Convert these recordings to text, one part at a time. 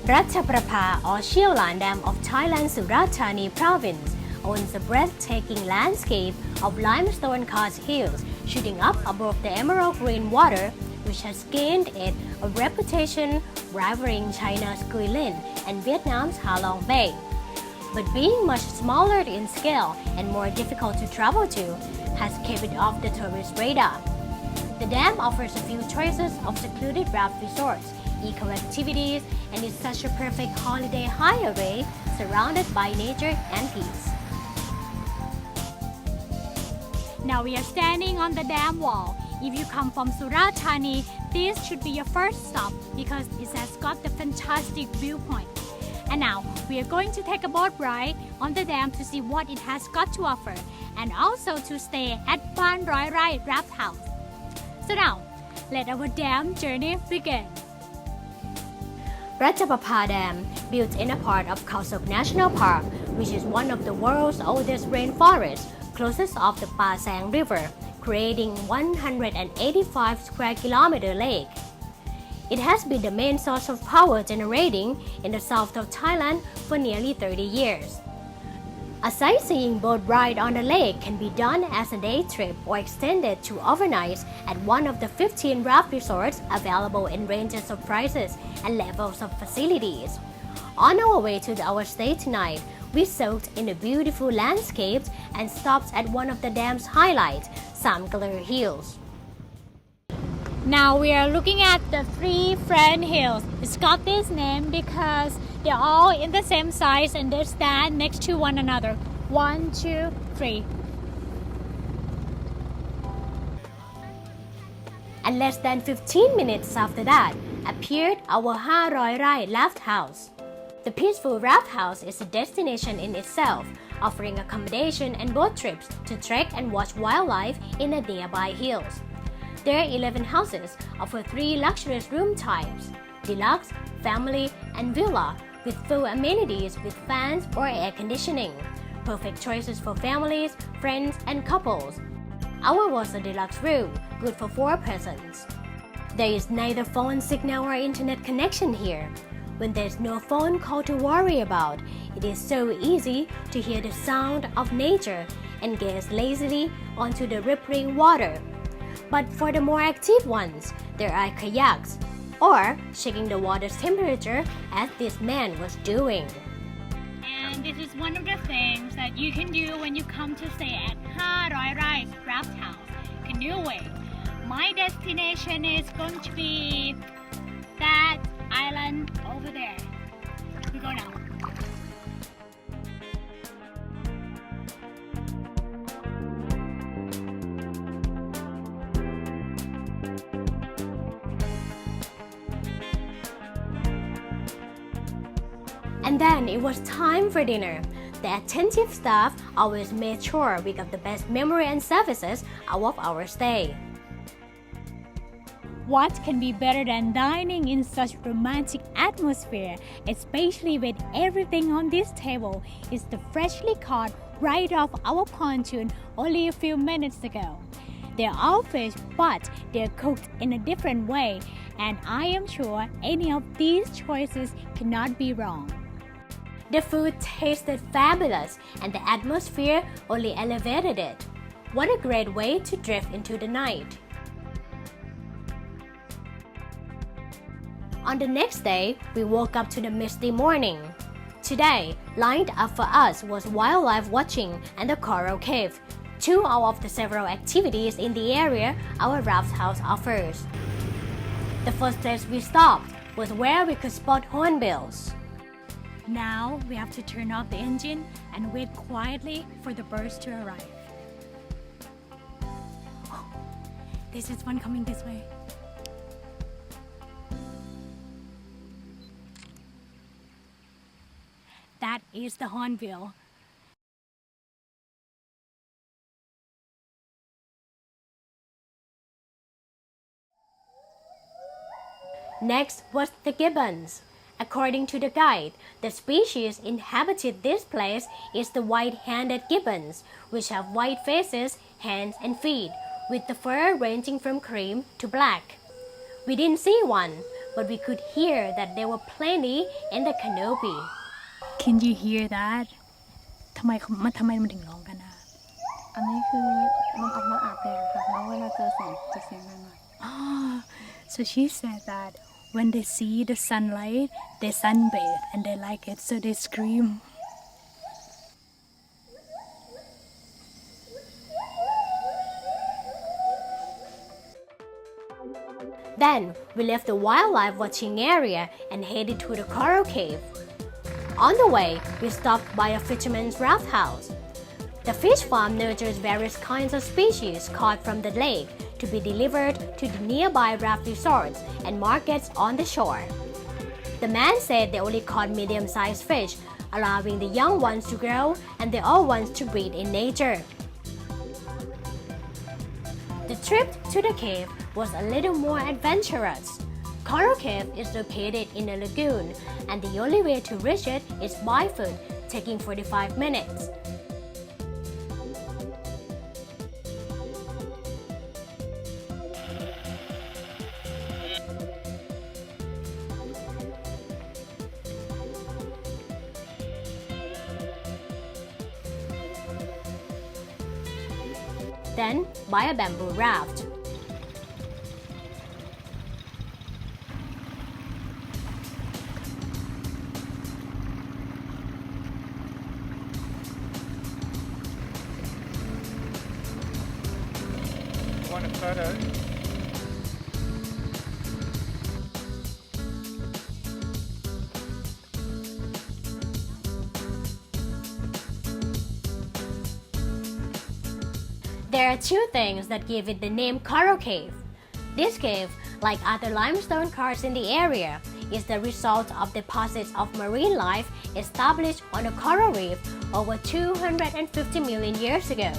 Ratchaprapa or Chiew Larn Dam of Thailand's Surat Thani province owns a breathtaking landscape of limestone karst hills shooting up above the emerald green water, which has gained it a reputation rivaling China's Guilin and Vietnam's Halong Bay. But being much smaller in scale and more difficult to travel to has kept it off the tourist radar. The dam offers a few choices of secluded raft resorts, eco activities, and is such a perfect holiday hideaway surrounded by nature and peace. Now we are standing on the dam wall. If you come from Surat Thani, this should be your first stop because it has got the fantastic viewpoint. And now we are going to take a boat ride on the dam to see what it has got to offer and also to stay at Rai Raft House. So now, let our dam journey begin. Ratchaprapa Dam, built in a part of Khao Sok National Park, which is one of the world's oldest rainforests, closest of the Pa Sang River, creating 185 square kilometer lake. It has been the main source of power generating in the south of Thailand for nearly 30 years. A sightseeing boat ride on the lake can be done as a day trip or extended to overnights at one of the 15 raft resorts available in ranges of prices and levels of facilities. On our way to our stay tonight, we soaked in the beautiful landscapes and stopped at one of the dam's highlights, Samgaler Hills. Now we are looking at the three friend hills. It's got this name because they're all in the same size and they stand next to one another. 1, 2, 3. And less than 15 minutes after that, appeared our Rai Raft House. The peaceful raft house is a destination in itself, offering accommodation and boat trips to trek and watch wildlife in the nearby hills. There are 11 houses offer 3 luxurious room types: deluxe, family, and villa, with full amenities with fans or air conditioning. Perfect choices for families, friends, and couples. Our was a deluxe room, good for 4 persons. There is neither phone signal or internet connection here. When there's no phone call to worry about, it is so easy to hear the sound of nature and gaze lazily onto the rippling water. But for the more active ones, there are kayaks, or shaking the water's temperature as this man was doing. And this is one of the things that you can do when you come to stay at Rai Raft House, canoeing. My destination is going to be that island over there. We go now. And then it was time for dinner. The attentive staff always made sure we got the best memory and services out of our stay. What can be better than dining in such romantic atmosphere, especially with everything on this table is the freshly caught right off our pontoon only a few minutes ago. They're all fish, but they're cooked in a different way, and I am sure any of these choices cannot be wrong. The food tasted fabulous and the atmosphere only elevated it. What a great way to drift into the night. On the next day, we woke up to the misty morning. Today, lined up for us was wildlife watching and the coral cave, 2 out of the several activities in the area our raft house offers. The first place we stopped was where we could spot hornbills. Now we have to turn off the engine and wait quietly for the birds to arrive. Oh, this is one coming this way. That is the hornbill. Next was the gibbons. According to the guide, the species inhabited this place is the white-handed gibbons, which have white faces, hands, and feet, with the fur ranging from cream to black. We didn't see one, but we could hear that there were plenty in the canopy. Can you hear that ทำไมมันถึงร้องกันนะ อันนี้คือมันออกมาอาบแดดค่ะแล้วเวลาเจอแสงจะเสียงดังหน่อย So she said that when they see the sunlight they sunbathe and they like it so they scream. Then we left the wildlife watching area and headed to the coral cave. On the way, we stopped by a fisherman's raft house. The fish farm nurtures various kinds of species caught from the lake to be delivered to the nearby raft resorts and markets on the shore. The man said they only caught medium-sized fish, allowing the young ones to grow and the old ones to breed in nature. The trip to the cave was a little more adventurous. Coral Cave is located in a lagoon, and the only way to reach it is by foot, taking 45 minutes. Then by a bamboo raft. Want a photo? There are two things that give it the name Coral Cave. This cave, like other limestone karsts in the area, is the result of deposits of marine life established on a coral reef over 250 million years ago,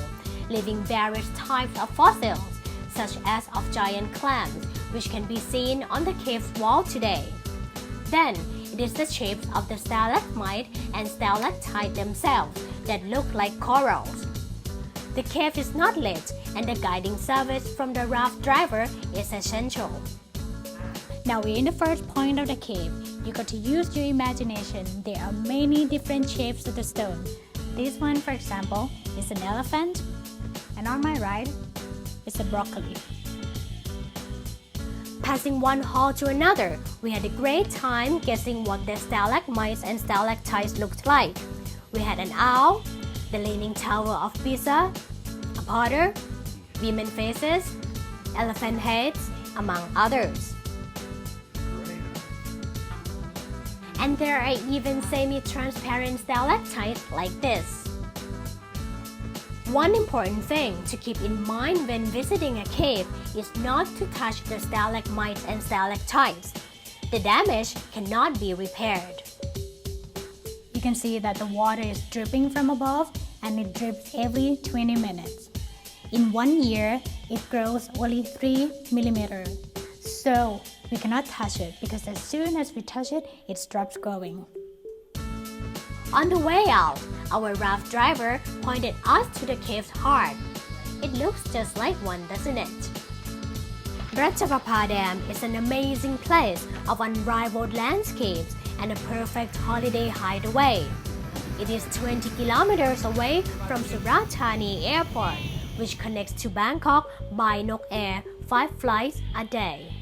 leaving various types of fossils, such as of giant clams, which can be seen on the cave's wall today. Then, it is the shapes of the stalagmite and stalactite themselves that look like corals. The cave is not lit, and the guiding service from the raft driver is essential. Now we're in the first point of the cave. You got to use your imagination. There are many different shapes of the stone. This one, for example, is an elephant, and on my right is a broccoli. Passing one hall to another, we had a great time guessing what the stalagmites and stalactites looked like. We had an owl, the Leaning Tower of Pisa, a potter, women faces, elephant heads, among others. And there are even semi-transparent stalactites like this. One important thing to keep in mind when visiting a cave is not to touch the stalagmites and stalactites. The damage cannot be repaired. You can see that the water is dripping from above and it drips every 20 minutes. In 1 year, it grows only 3 millimeters. So we cannot touch it because as soon as we touch it, it stops growing. On the way out, our raft driver pointed us to the cave's heart. It looks just like one, doesn't it? Ratchaprapa Dam is an amazing place of unrivaled landscapes and a perfect holiday hideaway. It is 20 kilometers away from Surat Thani airport, which connects to Bangkok by Nok Air 5 flights a day.